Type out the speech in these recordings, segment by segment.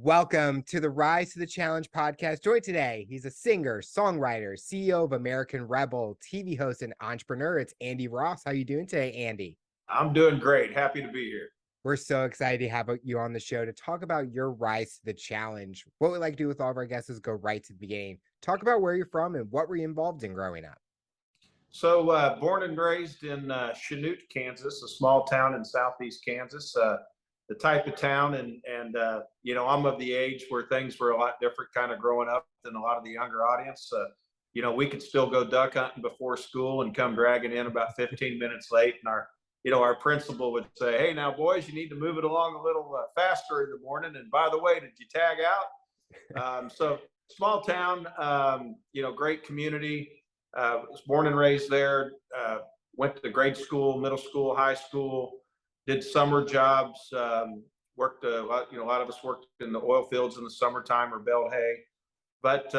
Welcome to the Rise to the Challenge podcast. Joined today, he's a singer, songwriter, CEO of American Rebel, TV host, and entrepreneur. It's Andy Ross. How you doing today, Andy? I'm doing great. Happy to be here. We're so excited to have you on the show to talk about your rise to the challenge. What we like to do with all of our guests is go right to the beginning. Talk about where you're from and what were you involved in growing up. So, born and raised in Chanute, Kansas, a small town in southeast Kansas. The type of town, and I'm of the age where things were a lot different, kind of growing up than a lot of the younger audience. We could still go duck hunting before school and come dragging in about 15 minutes late, and our principal would say, "Hey, now boys, you need to move it along a little faster in the morning. And by the way, did you tag out?" So small town, great community. Was born and raised there. Went to grade school, middle school, high school. Did summer jobs. Worked a lot. A lot of us worked in the oil fields in the summertime or baled hay. But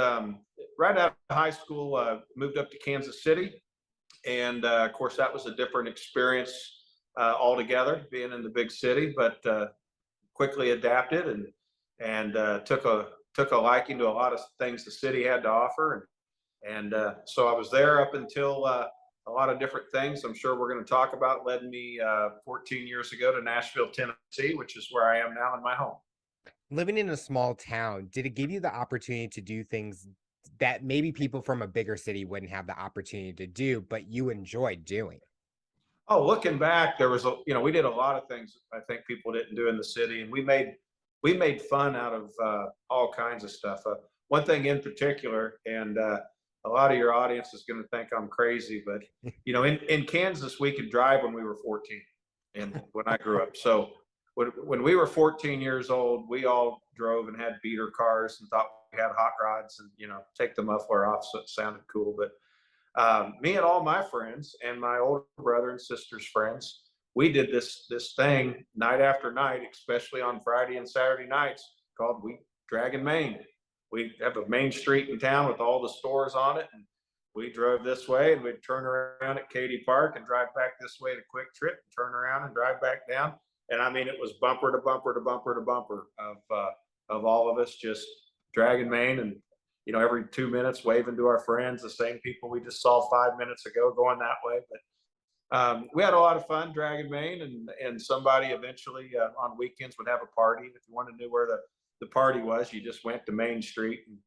right out of high school, moved up to Kansas City. And of course, that was a different experience altogether, being in the big city. But quickly adapted and took a liking to a lot of things the city had to offer. And so I was there up until a lot of different things I'm sure we're going to talk about led me 14 years ago to Nashville, Tennessee, which is where I am now in my home. Living in a small town, did it give you the opportunity to do things that maybe people from a bigger city wouldn't have the opportunity to do, but you enjoyed doing? Oh, looking back, there was we did a lot of things I think people didn't do in the city, and we made fun out of all kinds of stuff. One thing in particular, and a lot of your audience is going to think I'm crazy, but in Kansas we could drive when we were 14, and when I grew up. So when we were 14 years old, we all drove and had beater cars and thought we had hot rods and take the muffler off so it sounded cool. But me and all my friends and my older brother and sister's friends, we did this thing night after night, especially on Friday and Saturday nights, called We Dragon Main. We have a main street in town with all the stores on it, and we drove this way, and we'd turn around at Katy Park and drive back this way to Quick Trip, and turn around and drive back down. And I mean, it was bumper to bumper to bumper to bumper of all of us just dragging Main, and every 2 minutes waving to our friends, the same people we just saw 5 minutes ago, going that way. But we had a lot of fun dragging Main, and somebody eventually on weekends would have a party. If you wanted to know where the party was, you just went to Main Street and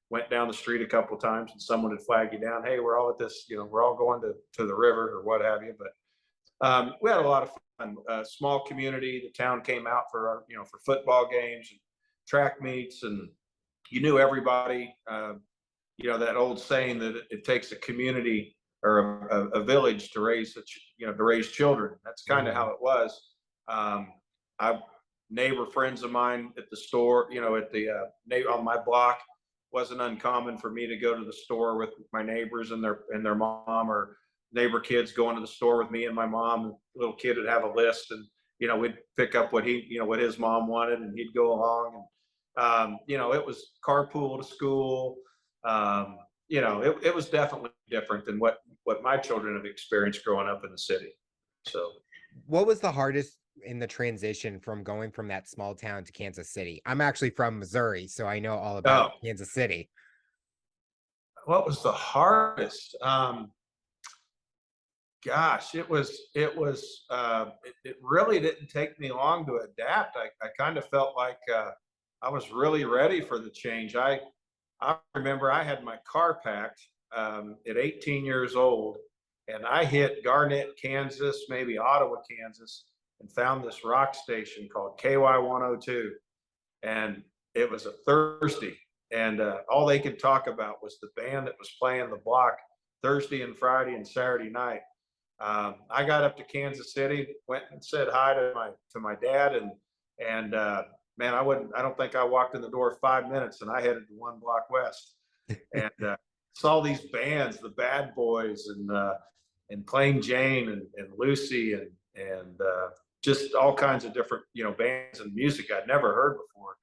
went down the street a couple of times, and someone would flag you down. Hey, we're all at this, we're all going to the river or what have you. But we had a lot of fun. Small community. The town came out for for football games and track meets, and you knew everybody. That old saying that it takes a community or a village to raise children. That's kind of how it was. Neighbor friends of mine at the store, on my block, wasn't uncommon for me to go to the store with my neighbors and their mom, or neighbor kids going to the store with me and my mom. The little kid would have a list, and we'd pick up what his mom wanted, and he'd go along. And it was carpool to school. It was definitely different than what my children have experienced growing up in the city. So, what was the hardest in the transition from going from that small town to Kansas City? I'm actually from Missouri, so I know all about Kansas City. What was the hardest? Gosh, it really didn't take me long to adapt. I kind of felt like I was really ready for the change. I remember I had my car packed at 18 years old, and I hit Garnett, Kansas, maybe Ottawa, Kansas, and found this rock station called KY 102. And it was a Thursday, and all they could talk about was the band that was playing the block Thursday and Friday and Saturday night. I got up to Kansas City, went and said hi to my dad, and man, I don't think I walked in the door 5 minutes, and I headed to one block west, and saw these bands, the Bad Boys, and Plain Jane, and Lucy, and just all kinds of different bands and music I'd never heard before.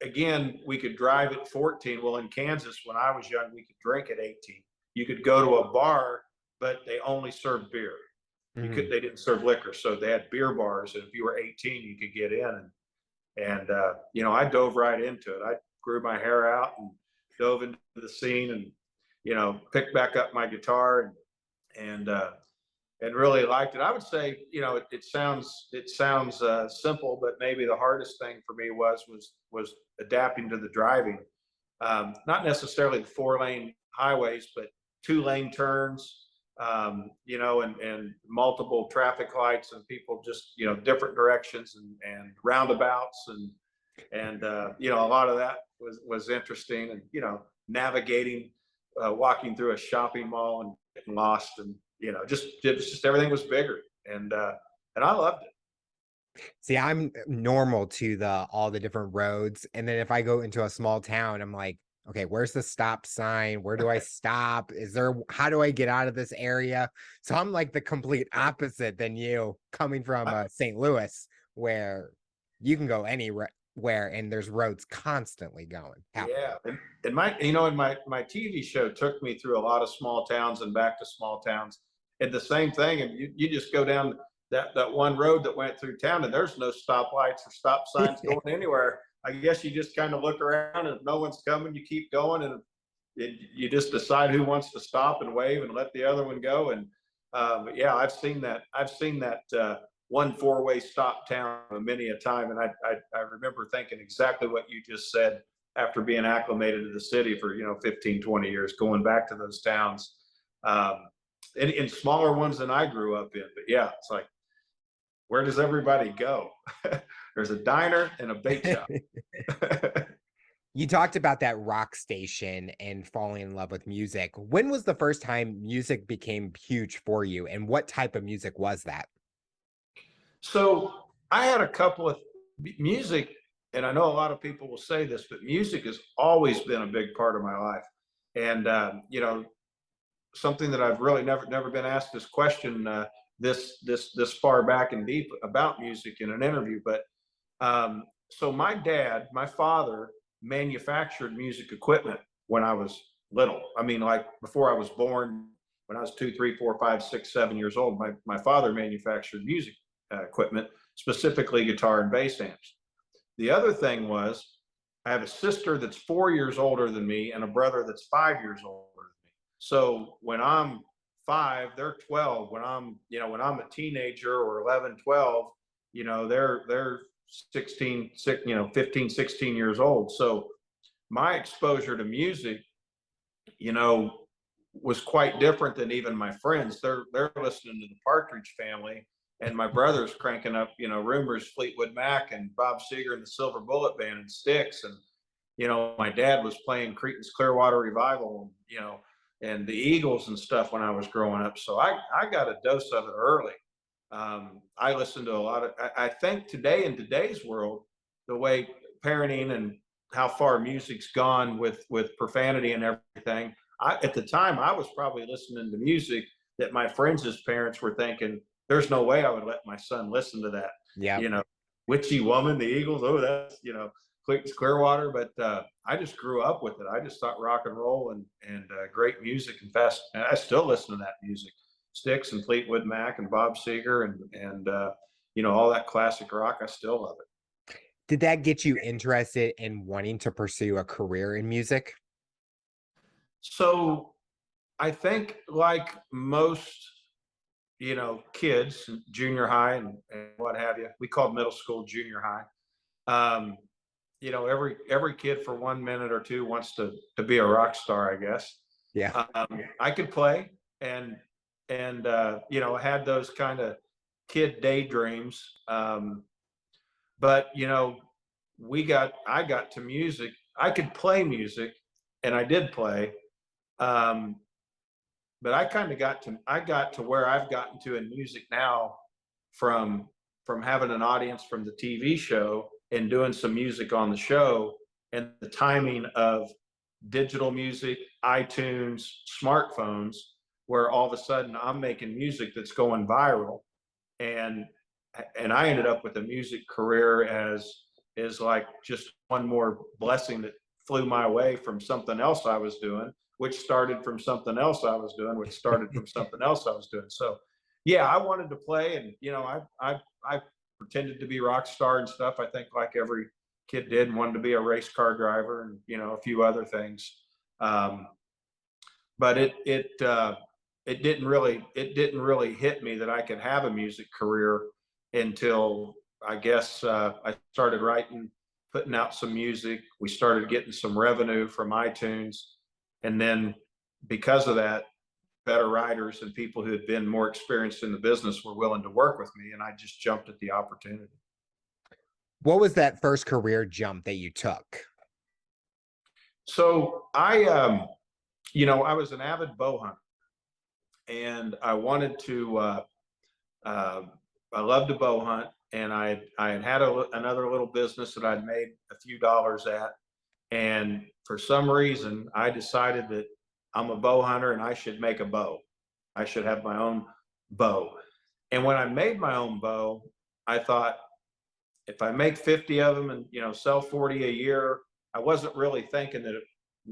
Again, we could drive at 14. Well, in Kansas, when I was young, we could drink at 18. You could go to a bar, but they only served beer. They didn't serve liquor, so they had beer bars, and if you were 18, you could get in. And And, I dove right into it. I grew my hair out and dove into the scene and, picked back up my guitar and really liked it. I would say, it sounds simple, but maybe the hardest thing for me was adapting to the driving. Not necessarily the 4-lane highways, but 2-lane turns, and multiple traffic lights and people just, different directions and roundabouts and a lot of that was interesting and, navigating, walking through a shopping mall and getting lost and, just everything was bigger and I loved it. See, I'm normal to all the different roads, and then if I go into a small town, I'm like, okay, where's the stop sign? Where do I stop? How do I get out of this area? So I'm like the complete opposite than you, coming from St. Louis, where you can go anywhere and there's roads constantly going. Yeah, and my TV show took me through a lot of small towns and back to small towns, and the same thing. And you just go down that one road that went through town, and there's no stoplights or stop signs going anywhere. I guess you just kind of look around, and if no one's coming, you keep going, and you just decide who wants to stop and wave and let the other one go. And but yeah, I've seen that. One 4-way stop town many a time. And I remember thinking exactly what you just said after being acclimated to the city for, 15, 20 years, going back to those towns, in smaller ones than I grew up in. But yeah, it's like, where does everybody go? There's a diner and a bake shop. You talked about that rock station and falling in love with music. When was the first time music became huge for you, and what type of music was that? So I had a couple of music, and I know a lot of people will say this, but music has always been a big part of my life. And something that I've really never been asked this question this far back and deep about music in an interview. But so my father manufactured music equipment when I was little. I mean, like before I was born, when I was 2, 3, 4, 5, 6, 7 years old, my father manufactured music equipment, specifically guitar and bass amps. The other thing was I have a sister that's 4 years older than me and a brother that's 5 years older than me. So when I'm 5, they're 12. When I'm a teenager or 11, 12, they're 16, 15, 16 years old. So my exposure to music, was quite different than even my friends. They're listening to the Partridge Family, and my brother's cranking up, Rumors, Fleetwood Mac, and Bob Seger and the Silver Bullet Band and Styx, and my dad was playing Creedence Clearwater Revival, and the Eagles and stuff when I was growing up. So I got a dose of it early. I listened to a lot of. I think today in today's world, the way parenting and how far music's gone with profanity and everything. At the time, I was probably listening to music that my friends' parents were thinking, there's no way I would let my son listen to that. Yeah. Witchy Woman, the Eagles. Oh, that's, Clearwater. But I just grew up with it. I just thought rock and roll and great music and fast. And I still listen to that music. Styx and Fleetwood Mac and Bob Seger and all that classic rock. I still love it. Did that get you interested in wanting to pursue a career in music? So I think like most kids, junior high and what have you. We called middle school junior high. Every kid for 1 minute or two wants to be a rock star, I guess. Yeah. I could play and had those kind of kid daydreams. But I got to music. I could play music, and I did play. But I got to where I've gotten to in music now from having an audience from the TV show and doing some music on the show, and the timing of digital music, iTunes, smartphones, where all of a sudden I'm making music that's going viral. And I ended up with a music career as like just one more blessing that flew my way from something else I was doing, which started from something else I was doing, which started from something else I was doing. So yeah, I wanted to play, and I pretended to be rock star and stuff. I think like every kid did, and wanted to be a race car driver, and a few other things. But it didn't really hit me that I could have a music career until, I guess, I started writing, putting out some music. We started getting some revenue from iTunes, and then because of that, better writers and people who had been more experienced in the business were willing to work with me, and I just jumped at the opportunity. What was that first career jump that you took? So I was an avid bow hunter, and I wanted to. I loved to bow hunt, and I had another little business that I'd made a few dollars at, and for some reason I decided that I'm a bow hunter and I should make a bow. I should have my own bow. And when I made my own bow, I thought, if I make 50 of them and sell 40 a year, I wasn't really thinking that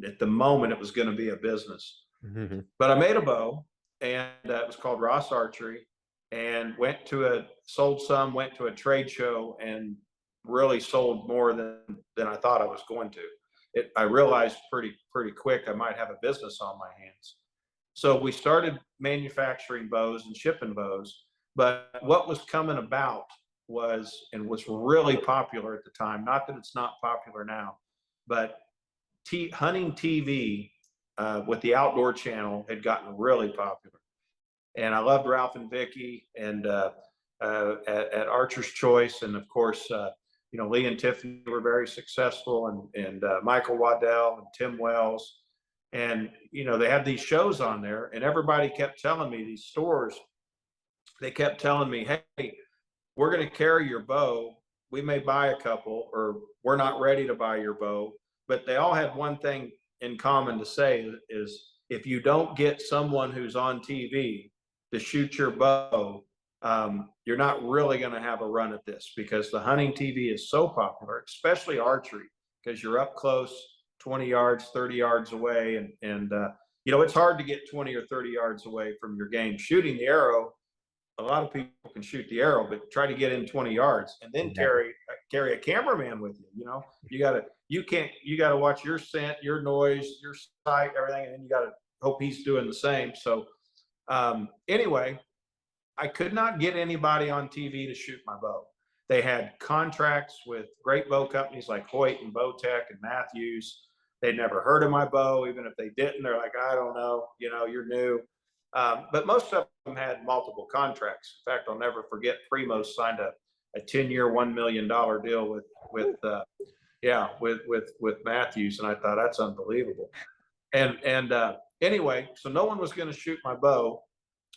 at the moment it was going to be a business. Mm-hmm. But I made a bow, and it was called Ross Archery, and went to a trade show, and really sold more than I thought I was going to. I realized pretty quick I might have a business on my hands. So we started manufacturing bows and shipping bows. But what was coming about was really popular at the time, not that it's not popular now, but hunting TV with the Outdoor Channel had gotten really popular. And I loved Ralph and Vicky, and at Archer's Choice, and of course, Lee and Tiffany were very successful, and Michael Waddell and Tim Wells, and they had these shows on there, and everybody kept telling me, these stores, they kept telling me, hey, we're going to carry your bow. We may buy a couple, or we're not ready to buy your bow. But they all had one thing in common to say, is if you don't get someone who's on TV to shoot your bow, you're not really going to have a run at this, because the hunting TV is so popular, especially archery, because you're up close, 20 yards, 30 yards away. And it's hard to get 20 or 30 yards away from your game. Shooting the arrow, a lot of people can shoot the arrow, but try to get in 20 yards and then carry a cameraman with you. You gotta watch your scent, your noise, your sight, everything, and then you gotta hope he's doing the same. So anyway, I could not get anybody on TV to shoot my bow. They had contracts with great bow companies like Hoyt and Bowtech and Matthews. They'd never heard of my bow. Even if they didn't, they're like, I don't know, you're new. But most of them had multiple contracts. In fact, I'll never forget, Primos signed a 10-year, $1 million deal with Matthews, and I thought, that's unbelievable. And anyway, so no one was going to shoot my bow.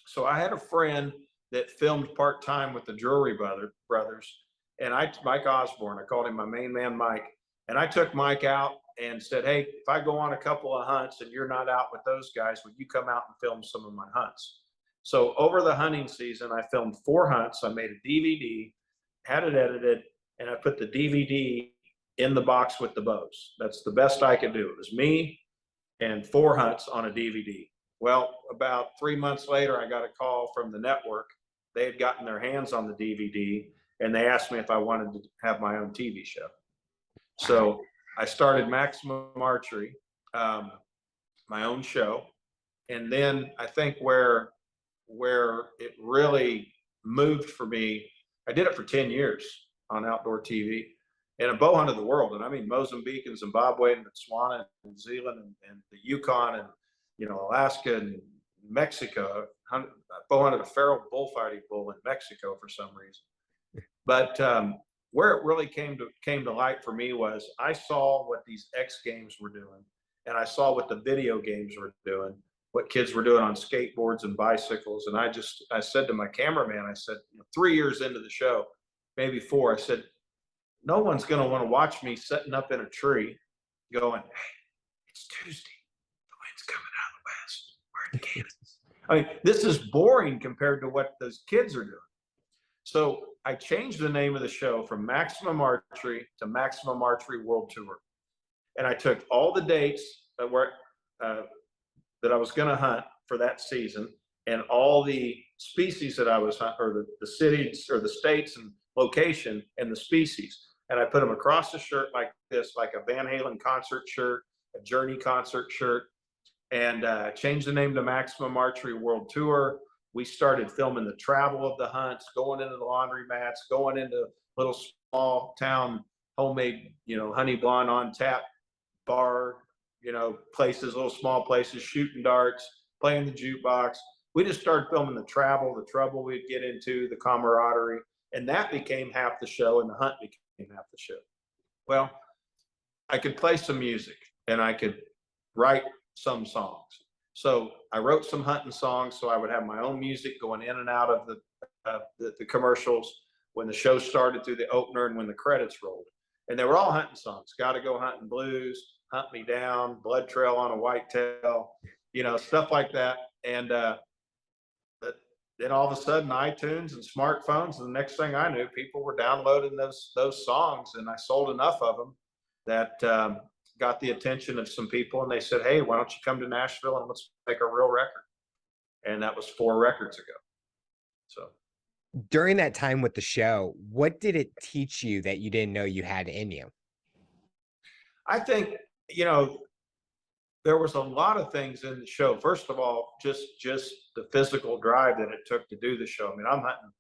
So I had a friend that filmed part-time with the Drury brothers, and Mike Osborne, I called him my main man, Mike, and I took Mike out and said, hey, if I go on a couple of hunts and you're not out with those guys, would you come out and film some of my hunts? So over the hunting season, I filmed 4 hunts. I made a DVD, had it edited, and I put the DVD in the box with the bows. That's the best I could do. It was me and 4 hunts on a DVD. Well, about 3 months later, I got a call from the network. They had gotten their hands on the DVD, and they asked me if I wanted to have my own TV show. So I started Maximum Archery, my own show. And then I think where it really moved for me, I did it for 10 years on outdoor TV, and a bow hunted the world. And I mean, Mozambique and Zimbabwe and Botswana and New Zealand and the Yukon and, Alaska and Mexico. I bow hunted a feral bullfighting bull in Mexico for some reason. But where it really came to light for me was, I saw what these X Games were doing, and I saw what the video games were doing, what kids were doing on skateboards and bicycles. And I said to my cameraman, I said, 3 years into the show, maybe 4, I said, no one's going to want to watch me sitting up in a tree going, hey, it's Tuesday, the wind's coming out of the west, we're in Kansas. I mean, this is boring compared to what those kids are doing. So I changed the name of the show from Maximum Archery to Maximum Archery World Tour. And I took all the dates that I was going to hunt for that season, and all the species that I was hunting, or the cities or the states and location and the species. and I put them across the shirt like this, like a Van Halen concert shirt, a Journey concert shirt, and changed the name to Maximum Archery World Tour. We started filming the travel of the hunts, going into the laundry mats, going into little small town homemade, Honey Blonde on tap bar, places, little small places, shooting darts, playing the jukebox. We just started filming the travel, the trouble we'd get into, the camaraderie, and that became half the show, and the hunt became half the show. Well, I could play some music and I could write some songs. So I wrote some hunting songs, so I would have my own music going in and out of the commercials when the show started through the opener and when the credits rolled. And they were all hunting songs. Gotta Go Hunting Blues, Hunt Me Down, Blood Trail on a Whitetail, stuff like that. And then all of a sudden, iTunes and smartphones, and the next thing I knew, people were downloading those songs, and I sold enough of them that got the attention of some people, and they said, "Hey, why don't you come to Nashville and let's make a real record?" And that was 4 records ago. So During that time with the show, what did it teach you that you didn't know you had in you? I think, there was a lot of things in the show. First of all, just the physical drive that it took to do the show. I mean, I'm hunting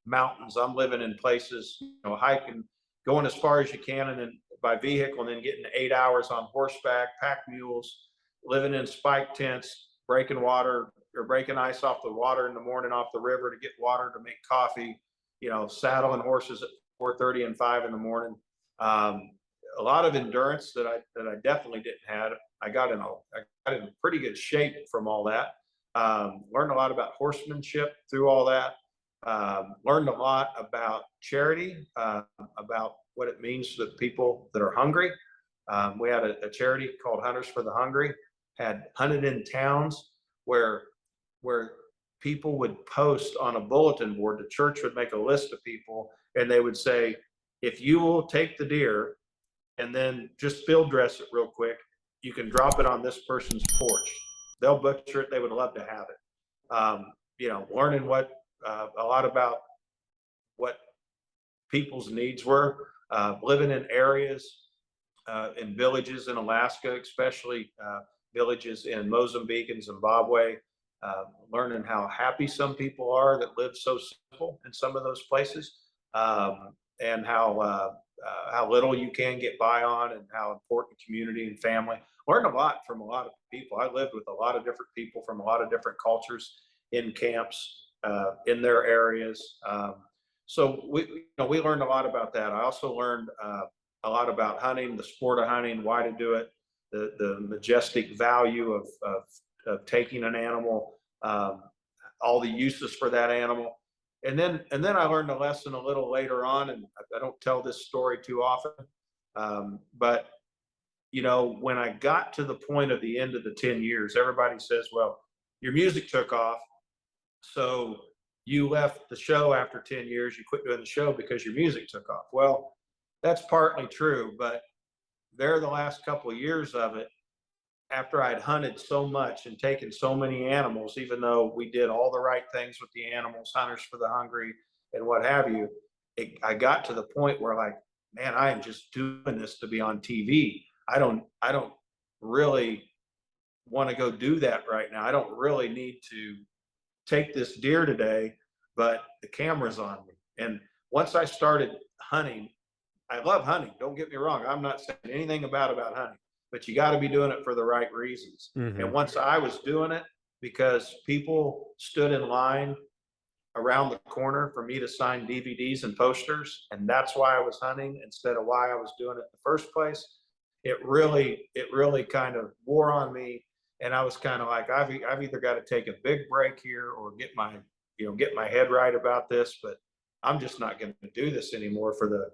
mountains, I'm living in places, hiking, going as far as you can, and then by vehicle, and then getting 8 hours on horseback, pack mules, living in spike tents, breaking water or breaking ice off the water in the morning off the river to get water to make coffee, saddling horses at 4:30 and 5 in the morning. A lot of endurance that I definitely didn't have. I got in pretty good shape from all that. Learned a lot about horsemanship through all that. Learned a lot about charity, about what it means to people that are hungry. We had a charity called Hunters for the Hungry, had hunted in towns where people would post on a bulletin board. The church would make a list of people, and they would say, if you will take the deer and then just field dress it real quick, you can drop it on this person's porch. They'll butcher it. They would love to have it. Learning a lot about what people's needs were, living in areas, in villages in Alaska, especially villages in Mozambique and Zimbabwe, learning how happy some people are that live so simple in some of those places, and how little you can get by on, and how important community and family. Learned a lot from a lot of people. I lived with a lot of different people from a lot of different cultures in camps, in their areas. So we learned a lot about that. I also learned a lot about hunting, the sport of hunting, why to do it, the majestic value of taking an animal, all the uses for that animal. And then I learned a lesson a little later on, and I don't tell this story too often, but when I got to the point of the end of the 10 years, everybody says, well, your music took off, so you left the show after 10 years, you quit doing the show because your music took off. Well, that's partly true, but there the last couple of years of it, after I'd hunted so much and taken so many animals, even though we did all the right things with the animals, Hunters for the Hungry and what have you, I got to the point where, like, man, I am just doing this to be on TV. I don't really want to go do that right now. I don't really need to take this deer today, but the camera's on me. And once I started hunting, I love hunting. Don't get me wrong. I'm not saying anything about hunting, but you got to be doing it for the right reasons. Mm-hmm. And once I was doing it because people stood in line around the corner for me to sign DVDs and posters, and that's why I was hunting instead of why I was doing it in the first place, it really kind of wore on me. And I was kind of like, I've either got to take a big break here or get my head right about this, but I'm just not going to do this anymore for the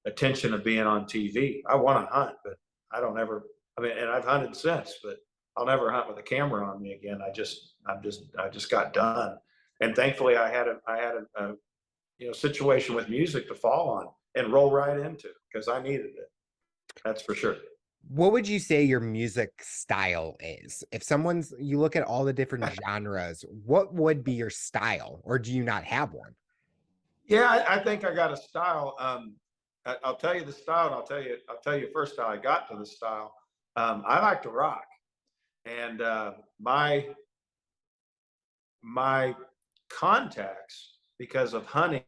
attention of being on TV. I want to hunt, but I don't ever, and I've hunted since, but I'll never hunt with a camera on me again. I just got done. And thankfully I had a situation with music to fall on and roll right into, because I needed it. That's for sure. What would you say your music style is? If you look at all the different genres, what would be your style, or do you not have one? Yeah, I think I got a style. I'll tell you the style, and I'll tell you first how I got to the style. I like to rock, and my contacts because of hunting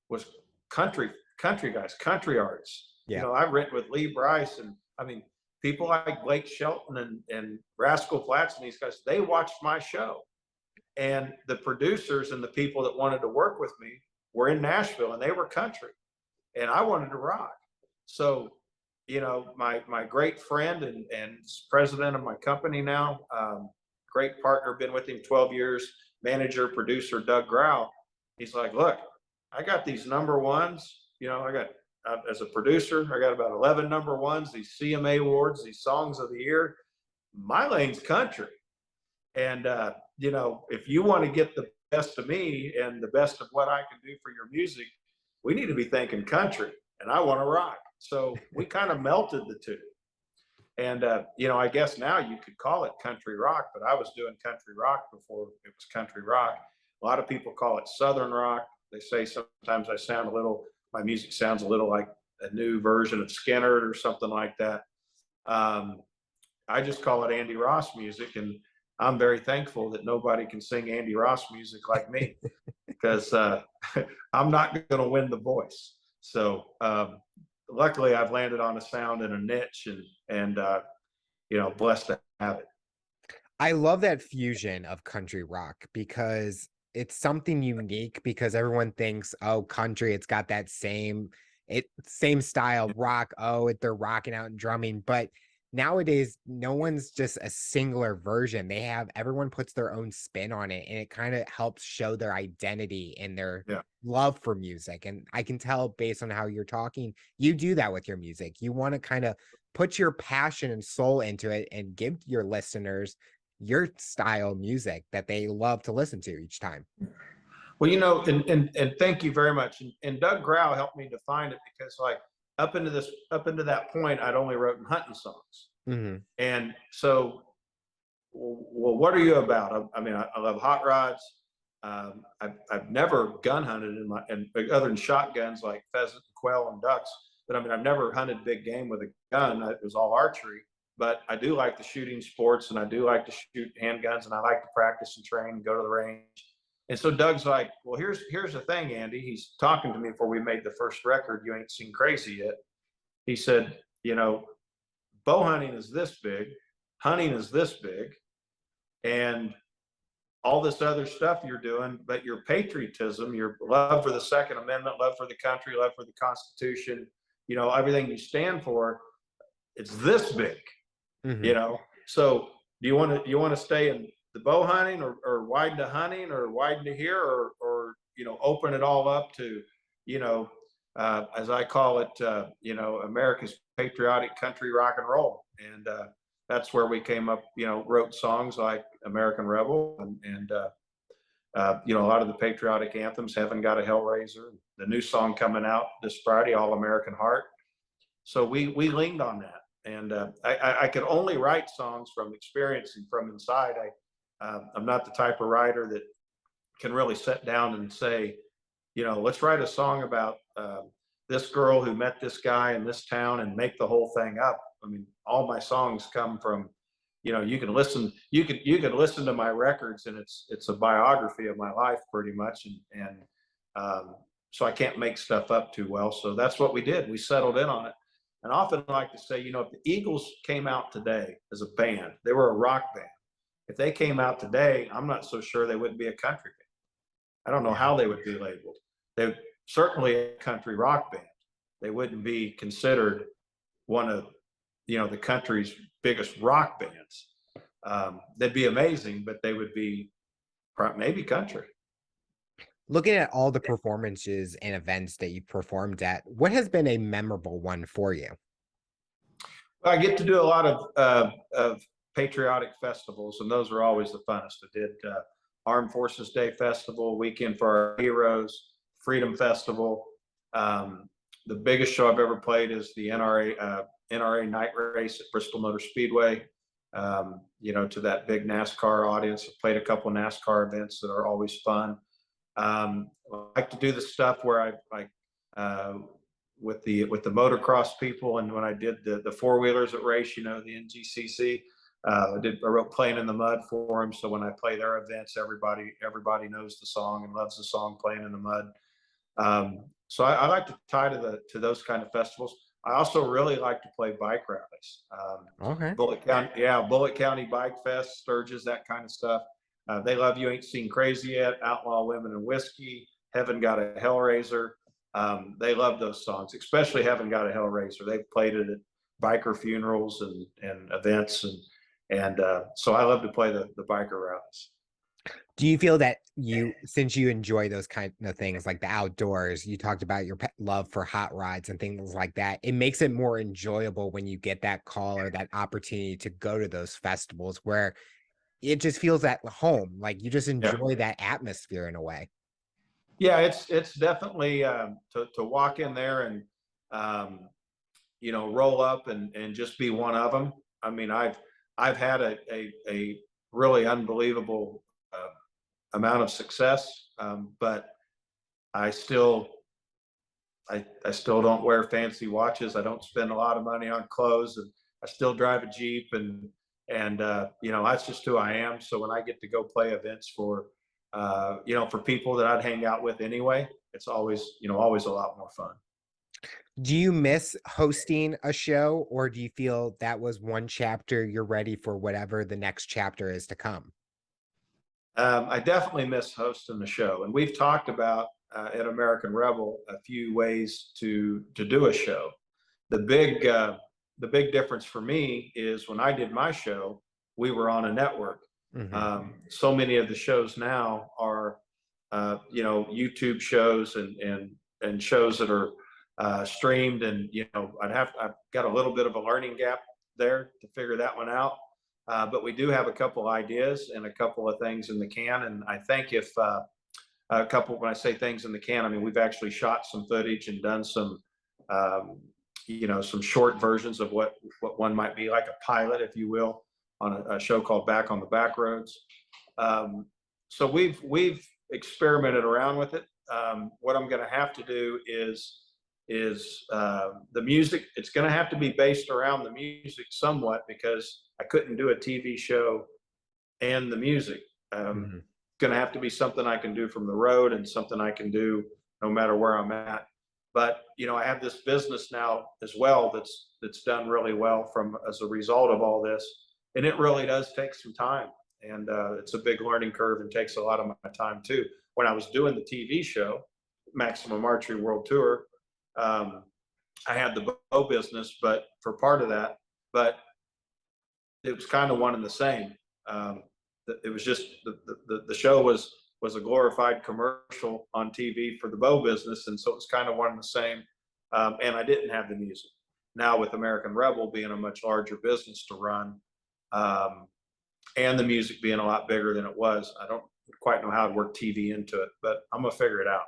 was country guys, country arts. You Yeah. know, I've written with Lee Bryce, and I mean, people like Blake Shelton and Rascal Flatts and these guys. They watched my show, and the producers and the people that wanted to work with me were in Nashville, and they were country, and I wanted to rock. So, you know, my great friend and president of my company now, great partner, been with him 12 years, manager, producer, Doug Grau. He's like, look, I got these number ones, you know, I got, as a producer, I got about 11 number ones, these CMA awards, these songs of the year. My lane's country. And, you know, if you want to get the best of me and the best of what I can do for your music, we need to be thinking country, and I want to rock. So we kind of melted the two. And, you know, I guess now you could call it country rock, but I was doing country rock before it was country rock. A lot of people call it Southern rock. They say sometimes my music sounds a little like a new version of Skynyrd or something like that. I just call it Andy Ross music. And I'm very thankful that nobody can sing Andy Ross music like me, because I'm not going to win the voice. So luckily, I've landed on a sound and a niche, and you know, blessed to have it. I love that fusion of country rock because it's something unique, because everyone thinks, oh, country, it's got that same style rock. Oh, they're rocking out and drumming. But nowadays, no one's just a singular version. Everyone puts their own spin on it, and it kind of helps show their identity and their love for music. And I can tell based on how you're talking, you do that with your music. You want to kind of put your passion and soul into it and give your listeners your style music that they love to listen to each time. Well, you know, and thank you very much. And Doug Grau helped me define it, because like up into that point, I'd only written hunting songs. Mm-hmm. And so, well, what are you about? I mean, I love hot rods. I've never gun hunted other than shotguns like pheasant, and quail, and ducks. But I mean, I've never hunted big game with a gun. It was all archery. But I do like the shooting sports, and I do like to shoot handguns, and I like to practice and train and go to the range. And so Doug's like, well, here's the thing, Andy. He's talking to me before we made the first record. You ain't seen crazy yet. He said, you know, bow hunting is this big, hunting is this big, and all this other stuff you're doing, but your patriotism, your love for the Second Amendment, love for the country, love for the Constitution, you know, everything you stand for, it's this big. Mm-hmm. You know, so do you want to stay in the bow hunting, or widen to hunting, or widen to here, or you know, open it all up to, you know, as I call it, you know, America's patriotic country rock and roll. And that's where we came up, you know, wrote songs like American Rebel, and you know, a lot of the patriotic anthems, Heaven Got a Hellraiser, the new song coming out this Friday, All American Heart. So we leaned on that. And I could only write songs from experience and from inside. I'm not the type of writer that can really sit down and say, you know, let's write a song about this girl who met this guy in this town and make the whole thing up. I mean, all my songs come from, you know, you can listen to my records, and it's a biography of my life pretty much. And so I can't make stuff up too well. So that's what we did. We settled in on it. And I often like to say, you know, if the Eagles came out today as a band, they were a rock band. If they came out today, I'm not so sure they wouldn't be a country band. I don't know how they would be labeled. They're certainly a country rock band. They wouldn't be considered one of, you know, the country's biggest rock bands. They'd be amazing, but they would be maybe country. Looking at all the performances and events that you've performed at, what has been a memorable one for you? I get to do a lot of patriotic festivals, and those are always the funnest. I did Armed Forces Day Festival, Weekend for Our Heroes, Freedom Festival. The biggest show I've ever played is the NRA night race at Bristol Motor Speedway. You know, to that big NASCAR audience. I played a couple of NASCAR events that are always fun. I like to do the stuff where I with with the motocross people, and when I did the four wheelers at race, the NGCC. I wrote "Playing in the Mud" for them, so when I play their events, everybody knows the song and loves the song "Playing in the Mud." So I like to tie to those kind of festivals. I also really like to play bike rallies. Okay. Bullitt County Bike Fest, Sturgis, that kind of stuff. They love You Ain't Seen Crazy Yet, Outlaw Women and Whiskey, Heaven Got a Hellraiser. They love those songs, especially Heaven Got a Hellraiser. They've played it at biker funerals and events, and so I love to play the biker rallies. Do you feel that since you enjoy those kind of things like the outdoors, you talked about your love for hot rods and things like that, it makes it more enjoyable when you get that call or that opportunity to go to those festivals where it just feels at home, like you just Yeah. enjoy that atmosphere in a way. Yeah, it's definitely to walk in there and roll up and just be one of them. I mean, I've had a really unbelievable amount of success, but I still don't wear fancy watches. I don't spend a lot of money on clothes, and I still drive a Jeep, and that's just who I am. So when I get to go play events for for people that I'd hang out with anyway, it's always a lot more fun. Do you miss hosting a show, or do you feel that was one chapter, you're ready for whatever the next chapter is to come? I definitely miss hosting the show, and we've talked about at American Rebel a few ways to do a show. The big difference for me is when I did my show, we were on a network. So many of the shows now are YouTube shows and shows that are streamed, and I've got a little bit of a learning gap there to figure that one out. But we do have a couple ideas and a couple of things in the can. And I think if when I say things in the can, I mean, we've actually shot some footage and done some, some short versions of what one might be like a pilot, if you will, on a show called Back on the Back Roads. So we've experimented around with it. What I'm going to have to do is the music. It's going to have to be based around the music somewhat, because I couldn't do a TV show and the music. Going to have to be something I can do from the road and something I can do no matter where I'm at. But I have this business now as well that's done really well as a result of all this, and it really does take some time, and it's a big learning curve and takes a lot of my time too. When I was doing the TV show, Maximum Archery World Tour, I had the bow business, but for part of that, but it was kind of one and the same. It was just the show was a glorified commercial on TV for the bow business, and so it was kind of one and the same. And I didn't have the music. Now with American Rebel being a much larger business to run, and the music being a lot bigger than it was, I don't quite know how to work TV into it, but I'm gonna figure it out.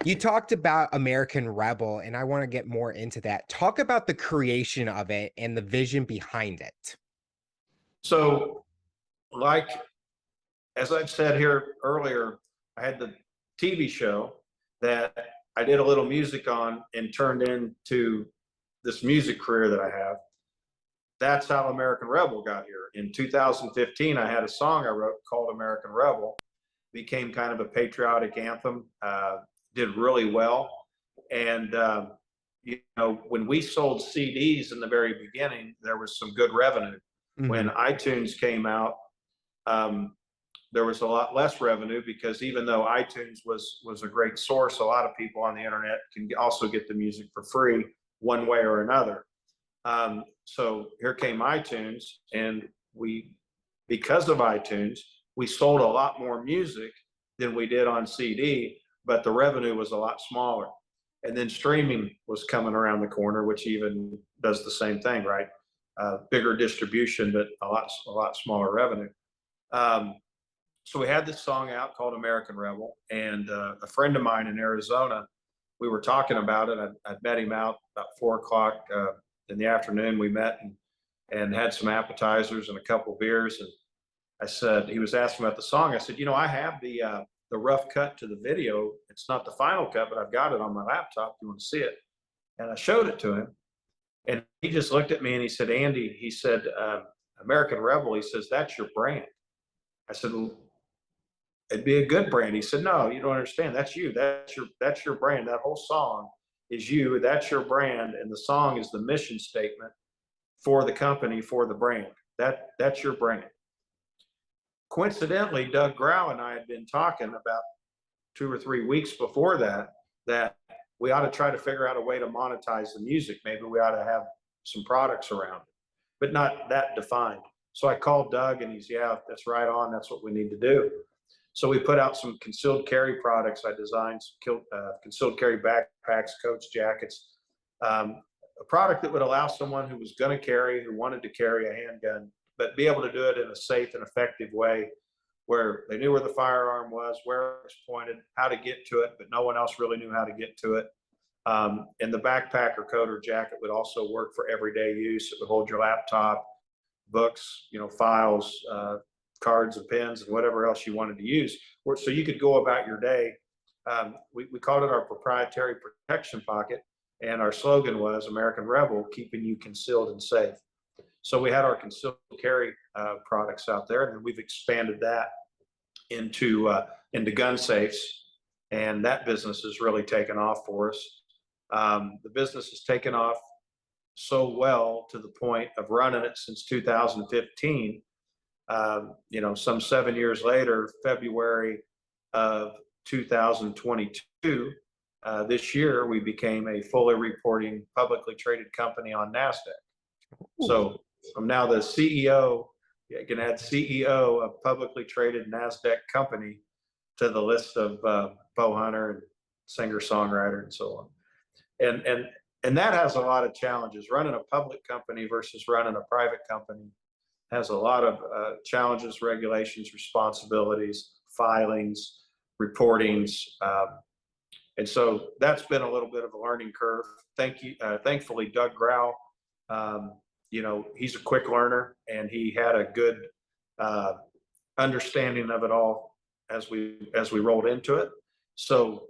You talked about American Rebel, and I want to get more into that. Talk about the creation of it and the vision behind it. So, like, as I've said here earlier, I had the TV show that I did a little music on and turned into this music career that I have. That's how American Rebel got here. In 2015, I had a song I wrote called American Rebel. Became kind of a patriotic anthem. Did really well. And, when we sold CDs in the very beginning, there was some good revenue. When iTunes came out, there was a lot less revenue, because even though iTunes was a great source, a lot of people on the internet can also get the music for free one way or another. So here came iTunes, and because of iTunes, we sold a lot more music than we did on CD, but the revenue was a lot smaller. And then streaming was coming around the corner, which even does the same thing, right? Bigger distribution, but a lot smaller revenue. So we had this song out called American Rebel, and a friend of mine in Arizona, we were talking about it. I'd met him out about 4:00 in the afternoon. We met and had some appetizers and a couple of beers. And I said, he was asking about the song. I said, I have the rough cut to the video. It's not the final cut, but I've got it on my laptop. You want to see it? And I showed it to him, and he just looked at me and he said, Andy, he said, American Rebel, he says, that's your brand. I said, well, it'd be a good brand. He said, no, you don't understand. That's you. That's your brand. That whole song is you. That's your brand. And the song is the mission statement for the company, for the brand. That's your brand. Coincidentally, Doug Grau and I had been talking about 2 or 3 weeks before that we ought to try to figure out a way to monetize the music. Maybe we ought to have some products around it, but not that defined. So I called Doug and he's, yeah, that's right on. That's what we need to do. So we put out some concealed carry products. I designed some concealed carry backpacks, coats, jackets, a product that would allow someone who was going to carry, who wanted to carry a handgun, but be able to do it in a safe and effective way where they knew where the firearm was, where it was pointed, how to get to it, but no one else really knew how to get to it. And the backpack or coat or jacket would also work for everyday use. It would hold your laptop, books, files, cards and pens and whatever else you wanted to use. So you could go about your day. We called it our proprietary protection pocket, and our slogan was American Rebel, keeping you concealed and safe. So we had our concealed carry products out there, and then we've expanded that into gun safes, and that business has really taken off for us. The business has taken off so well to the point of running it since 2015. Some 7 years later, February of 2022, this year, we became a fully reporting publicly traded company on NASDAQ. So I'm now the CEO. You can add CEO of publicly traded NASDAQ company to the list of bow hunter and singer-songwriter and so on. And that has a lot of challenges. Running a public company versus running a private company has a lot of challenges, regulations, responsibilities, filings, reportings. And so that's been a little bit of a learning curve. Thankfully, Doug Grau, he's a quick learner, and he had a good understanding of it all as we rolled into it. So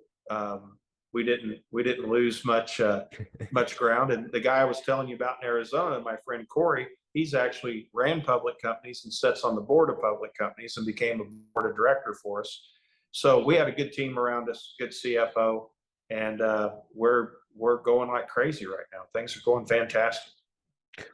we didn't lose much ground. And the guy I was telling you about in Arizona, my friend Corey, he's actually ran public companies and sits on the board of public companies and became a board of director for us. So we had a good team around us, good CFO, and we're going like crazy right now. Things are going fantastic.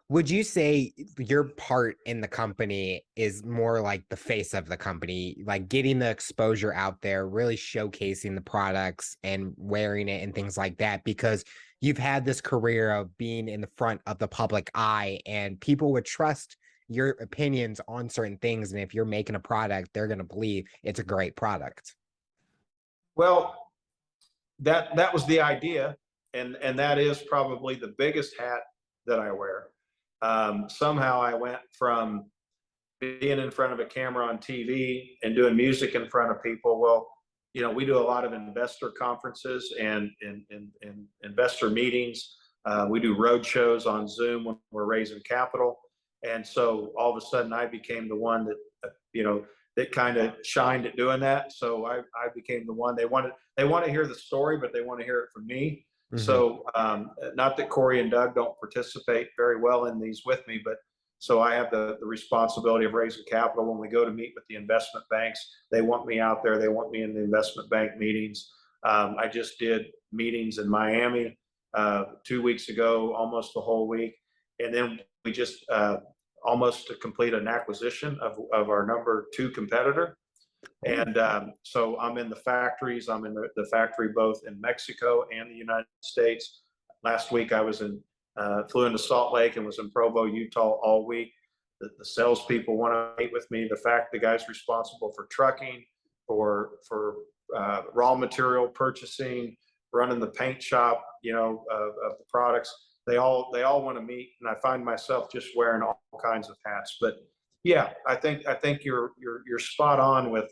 Would you say your part in the company is more like the face of the company, like getting the exposure out there, really showcasing the products and wearing it and things like that? Because you've had this career of being in the front of the public eye, and people would trust your opinions on certain things. And if you're making a product, they're going to believe it's a great product. Well, that was the idea. And that is probably the biggest hat that I wear. Somehow I went from being in front of a camera on TV and doing music in front of people. Well, we do a lot of investor conferences and investor meetings. We do road shows on Zoom when we're raising capital. And so all of a sudden I became the one that kind of shined at doing that. So I became the one they want to hear the story, but they want to hear it from me. Mm-hmm. So not that Corey and Doug don't participate very well in these with me, but so I have the responsibility of raising capital. When we go to meet with the investment banks, they want me out there. They want me in the investment bank meetings. I just did meetings in Miami 2 weeks ago, almost the whole week. And then we just almost to complete an acquisition of our number 2 competitor. And so I'm in the factories. I'm in the factory both in Mexico and the United States. Last week I was flew into Salt Lake and was in Provo, Utah all week. The salespeople want to meet with me. The guys responsible for trucking, for raw material purchasing, running the paint shop, of the products. They all want to meet, and I find myself just wearing all kinds of hats. But yeah, I think you're spot on with,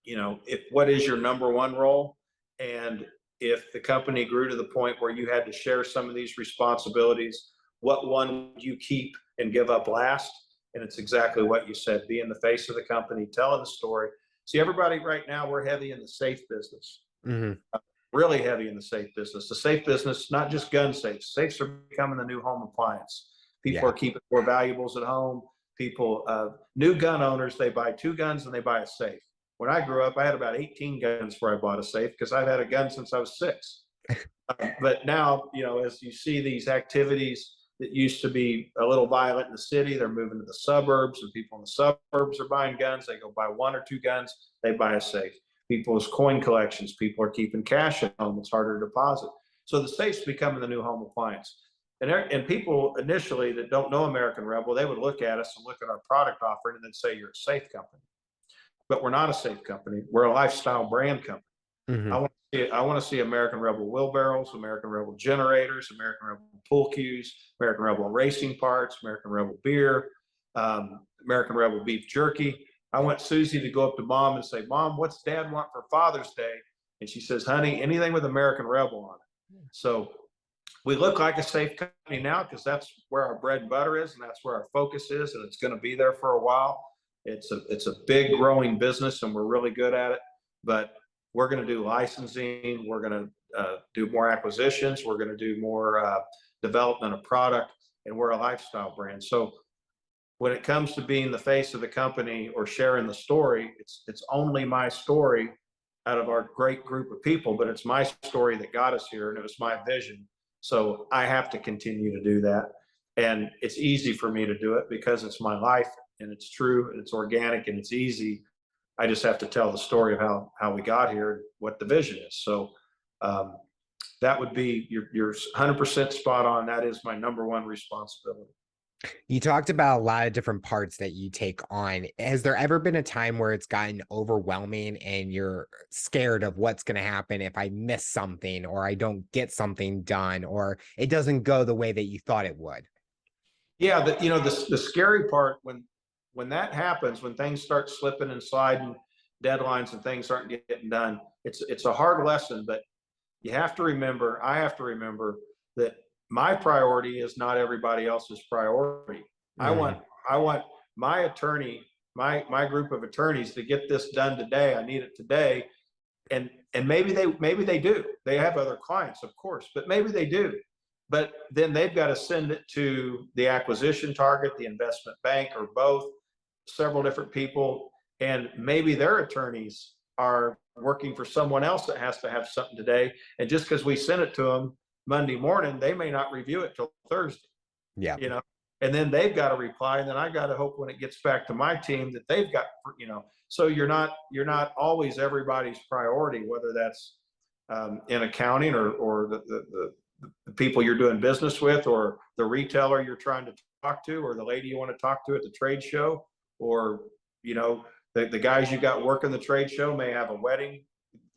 if what is your number 1 role, and if the company grew to the point where you had to share some of these responsibilities, what one would you keep and give up last? And it's exactly what you said: be in the face of the company, telling the story. See, everybody right now, we're heavy in the safe business. Mm-hmm. really heavy in the safe business. The safe business, not just gun safes. Safes are becoming the new home appliance. People Yeah. are keeping more valuables at home. People, new gun owners, they buy 2 guns and they buy a safe. When I grew up, I had about 18 guns before I bought a safe because I've had a gun since I was 6. But now, as you see these activities that used to be a little violent in the city, they're moving to the suburbs, and people in the suburbs are buying guns. They go buy 1 or 2 guns, they buy a safe. People's coin collections, people are keeping cash at home. It's harder to deposit. So the safe's becoming the new home appliance. And people initially that don't know American Rebel, they would look at us and look at our product offering and then say, you're a safe company. But we're not a safe company. We're a lifestyle brand company. Hmm. I want to see American Rebel wheelbarrows, American Rebel generators, American Rebel pool cues, American Rebel racing parts, American Rebel beer, American Rebel beef jerky. I want Susie to go up to Mom and say, Mom, what's Dad want for Father's Day? And she says, honey, anything with American Rebel on it. So we look like a safe company now because that's where our bread and butter is, and that's where our focus is, and it's going to be there for a while. It's a big growing business, and we're really good at it. But we're going to do licensing. We're going to do more acquisitions. We're going to do more development of product, and we're a lifestyle brand. So when it comes to being the face of the company or sharing the story, it's only my story out of our great group of people, but it's my story that got us here, and it was my vision. So I have to continue to do that. And it's easy for me to do it because it's my life, and it's true, and it's organic, and it's easy. I just have to tell the story of how we got here, what the vision is. So that would be, you're 100% spot on. That is my number one responsibility. You talked about a lot of different parts that you take on. Has there ever been a time where it's gotten overwhelming and you're scared of what's going to happen if I miss something, or I don't get something done, or it doesn't go the way that you thought it would? Yeah, the scary part when that happens, when things start slipping and sliding, deadlines and things aren't getting done, it's a hard lesson. But you have to remember, I have to remember that my priority is not everybody else's priority. I want Mm, I want my attorney, my group of attorneys to get this done today. I need it today. And maybe they do. They have other clients, of course, but maybe they do. But then they've got to send it to the acquisition target, the investment bank, or both, several different people. And maybe their attorneys are working for someone else that has to have something today. And just because we sent it to them Monday morning, they may not review it till Thursday, yeah. you know, and then they've got to reply. And then I got to hope when it gets back to my team that they've got, so you're not always everybody's priority, whether that's in accounting or the people you're doing business with, or the retailer you're trying to talk to, or the lady you want to talk to at the trade show, or the guys you got working the trade show may have a wedding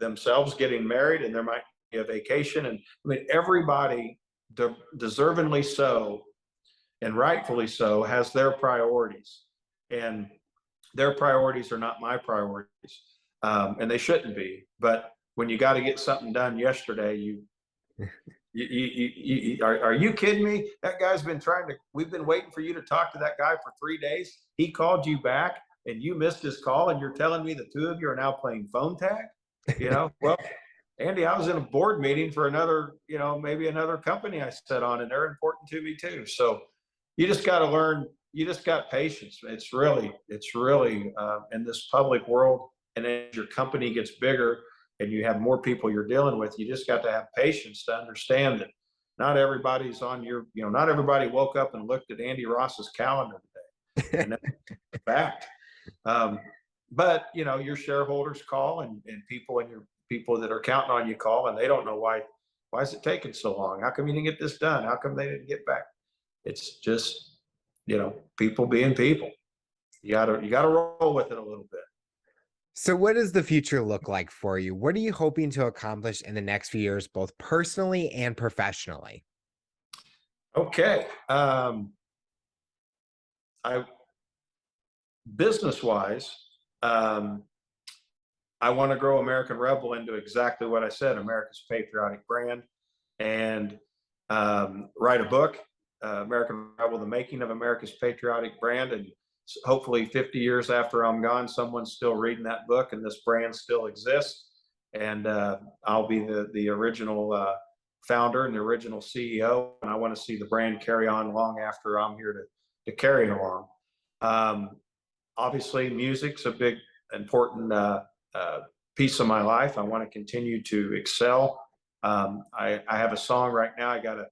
themselves, getting married, and there might be a vacation. And I mean, everybody deservingly so and rightfully so has their priorities, and their priorities are not my priorities, and they shouldn't be. But when you got to get something done yesterday, are you kidding me? That guy's been we've been waiting for you to talk to that guy for 3 days. He called you back and you missed his call, and you're telling me the two of you are now playing phone tag? Well, Andy, I was in a board meeting for another, maybe another company I sat on, and they're important to me too. So you just got to learn, you just got patience. It's really in this public world, and as your company gets bigger and you have more people you're dealing with, you just got to have patience to understand that not everybody's on not everybody woke up and looked at Andy Ross's calendar today. And that's a fact. But your shareholders call, and your people that are counting on you call, and they don't know why is it taking so long? How come you didn't get this done? How come they didn't get back? It's just, people being people. You gotta roll with it a little bit. So what does the future look like for you? What are you hoping to accomplish in the next few years, both personally and professionally? Okay. Business wise, I want to grow American Rebel into exactly what I said, America's patriotic brand, and write a book, American Rebel, The Making of America's Patriotic Brand. And hopefully 50 years after I'm gone, someone's still reading that book and this brand still exists. and I'll be the original founder and the original CEO, and I want to see the brand carry on long after I'm here to carry it along. Obviously, music's a big important piece of my life. I want to continue to excel. I have a song right now. I got to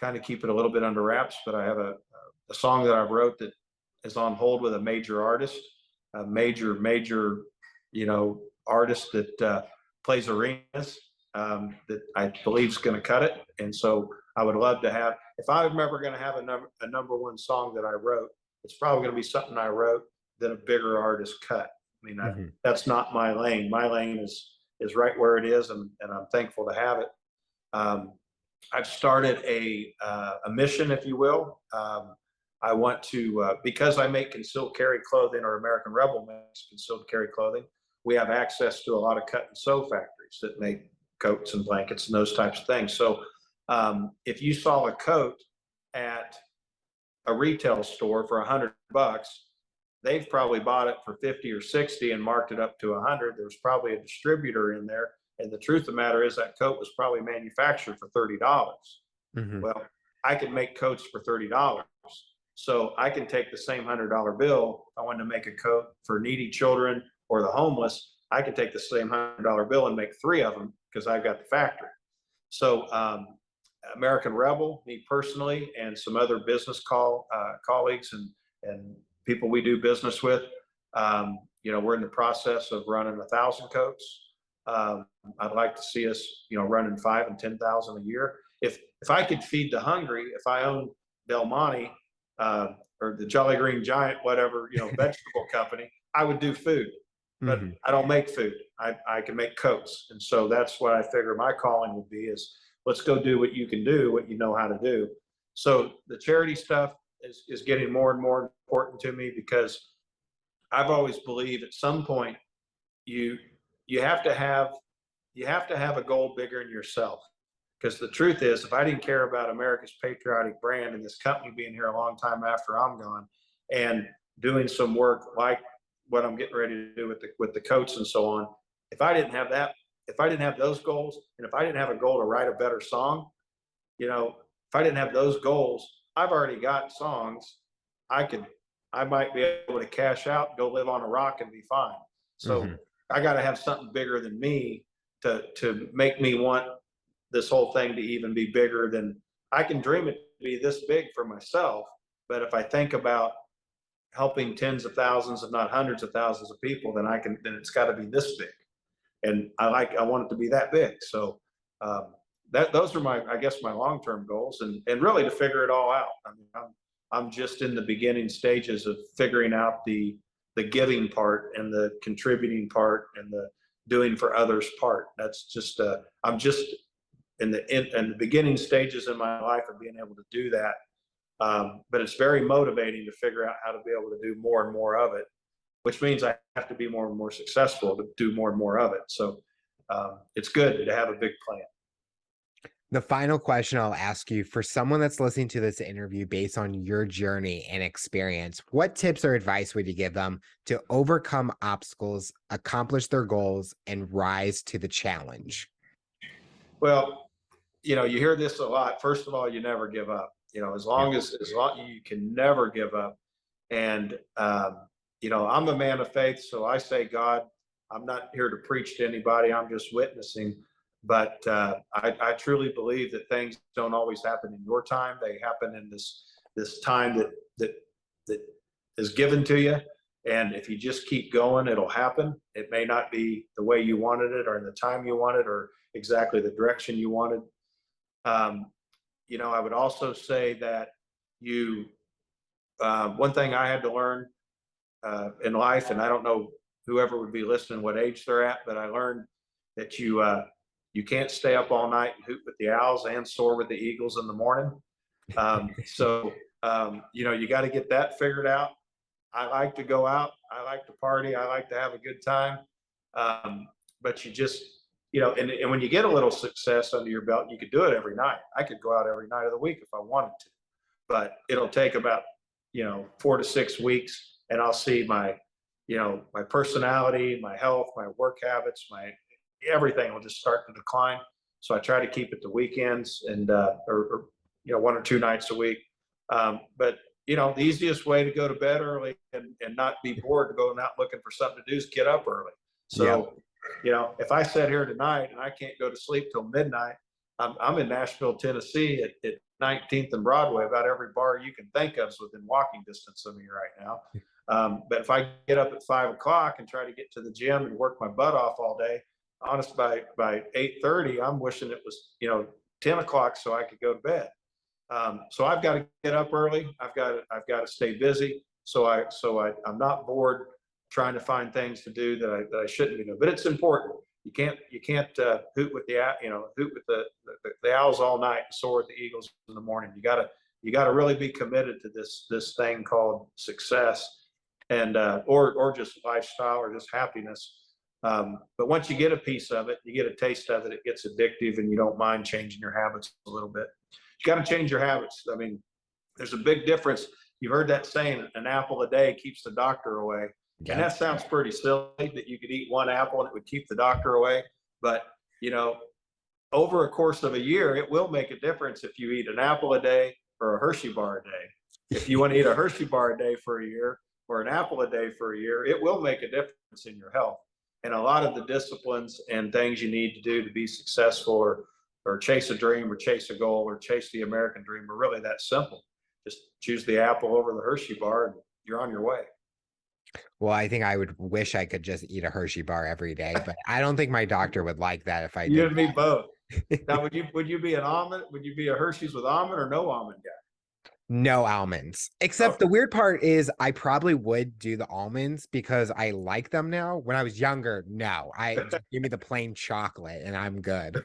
kind of keep it a little bit under wraps, but I have a song that I wrote that is on hold with a major artist, a major, artist that plays arenas, that I believe is going to cut it. And so I would love to have, if I'm ever going to have a number one song that I wrote, it's probably going to be something I wrote that a bigger artist cut. I mean, that's not my lane. My lane is right where it is, and I'm thankful to have it. I've started a mission, if you will. I want to, because I make concealed carry clothing, or American Rebel makes concealed carry clothing, we have access to a lot of cut and sew factories that make coats and blankets and those types of things. So if you saw a coat at a retail store for $100, they've probably bought it for 50 or 60 and marked it up to 100. There's probably a distributor in there. And the truth of the matter is that coat was probably manufactured for $30. Well, I can make coats for $30. So I can take the same $100 bill. If I wanted to make a coat for needy children or the homeless, I could take the same $100 bill and make 3 of them because I've got the factory. So American Rebel, me personally, and some other business colleagues and people we do business with, we're in the process of running 1,000 coats. I'd like to see us, running 5,000 and 10,000 a year. If I could feed the hungry, if I owned Del Monte or the Jolly Green Giant, whatever, vegetable company, I would do food. But I don't make food. I can make coats. And so that's what I figure my calling would be, is let's go do what you can do, what you know how to do. So the charity stuff is getting more and more important to me, because I've always believed at some point you have to have a goal bigger than yourself. Because the truth is, if I didn't care about America's patriotic brand and this company being here a long time after I'm gone and doing some work like what I'm getting ready to do with the coats and so on, if I didn't have that, if I didn't have those goals, and if I didn't have a goal to write a better song, if I didn't have those goals, I've already got songs. I might be able to cash out, go live on a rock and be fine. So I got to have something bigger than me to make me want this whole thing to even be bigger than I can dream it to be this big for myself. But if I think about helping tens of thousands, if not hundreds of thousands of people, then it's got to be this big. And I want it to be that big. So those are my long-term goals, and really to figure it all out. I mean, I'm just in the beginning stages of figuring out the giving part and the contributing part and the doing for others part. That's just I'm just in the beginning stages in my life of being able to do that. But it's very motivating to figure out how to be able to do more and more of it, which means I have to be more and more successful to do more and more of it. So it's good to have a big plan. The final question I'll ask you, for someone that's listening to this interview based on your journey and experience, what tips or advice would you give them to overcome obstacles, accomplish their goals, and rise to the challenge? Well, you hear this a lot. First of all, you never give up. As long as you can never give up. And I'm a man of faith, so I say, God, I'm not here to preach to anybody. I'm just witnessing. But I truly believe that things don't always happen in your time. They happen in this time that is given to you. And if you just keep going, it'll happen. It may not be the way you wanted it, or in the time you wanted, or exactly the direction you wanted. I would also say that one thing I had to learn in life, and I don't know whoever would be listening what age they're at, but I learned that you can't stay up all night and hoot with the owls and soar with the eagles in the morning. So you got to get that figured out. I like to go out. I like to party. I like to have a good time. But you just, and when you get a little success under your belt, you could do it every night. I could go out every night of the week if I wanted to, but it'll take about, 4 to 6 weeks, and I'll see my personality, my health, my work habits, my everything will just start to decline. So I try to keep it to weekends and or 1 or 2 nights a week. But the easiest way to go to bed early and not be bored going out looking for something to do is get up early. Yep. So, if I sit here tonight and I can't go to sleep till midnight, I'm in Nashville, Tennessee at 19th and Broadway. About every bar you can think of is within walking distance of me right now. But if I get up at 5 o'clock and try to get to the gym and work my butt off all day, honest, by 8:30, I'm wishing it was 10 o'clock so I could go to bed. So I've got to get up early. I've got to stay busy. So I'm not bored trying to find things to do that I shouldn't be doing. But it's important. You can't hoot with the owls all night and soar with the eagles in the morning. You gotta really be committed to this thing called success, and or just lifestyle or just happiness. But once you get a piece of it, you get a taste of it, it gets addictive, and you don't mind changing your habits a little bit. You got to change your habits. I mean, there's a big difference. You've heard that saying, an apple a day keeps the doctor away. Yeah. And that sounds pretty silly that you could eat one apple and it would keep the doctor away. But, over a course of a year, it will make a difference if you eat an apple a day or a Hershey bar a day. If you want to eat a Hershey bar a day for a year or an apple a day for a year, it will make a difference in your health. And a lot of the disciplines and things you need to do to be successful or chase a dream or chase a goal or chase the American dream are really that simple. Just choose the apple over the Hershey bar and you're on your way. Well, I think I would wish I could just eat a Hershey bar every day, but I don't think my doctor would like that if I You did. and me both. Now, would you be an almond? Would you be a Hershey's with almond or no almond guy? No almonds. Except the weird part is I probably would do the almonds because I like them now. When I was younger, no. Just give me the plain chocolate and I'm good.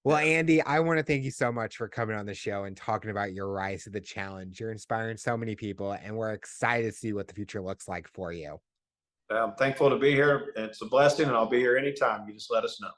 Well, Andy, I want to thank you so much for coming on the show and talking about your rise to the challenge. You're inspiring so many people, and we're excited to see what the future looks like for you. I'm thankful to be here. It's a blessing, and I'll be here anytime. You just let us know.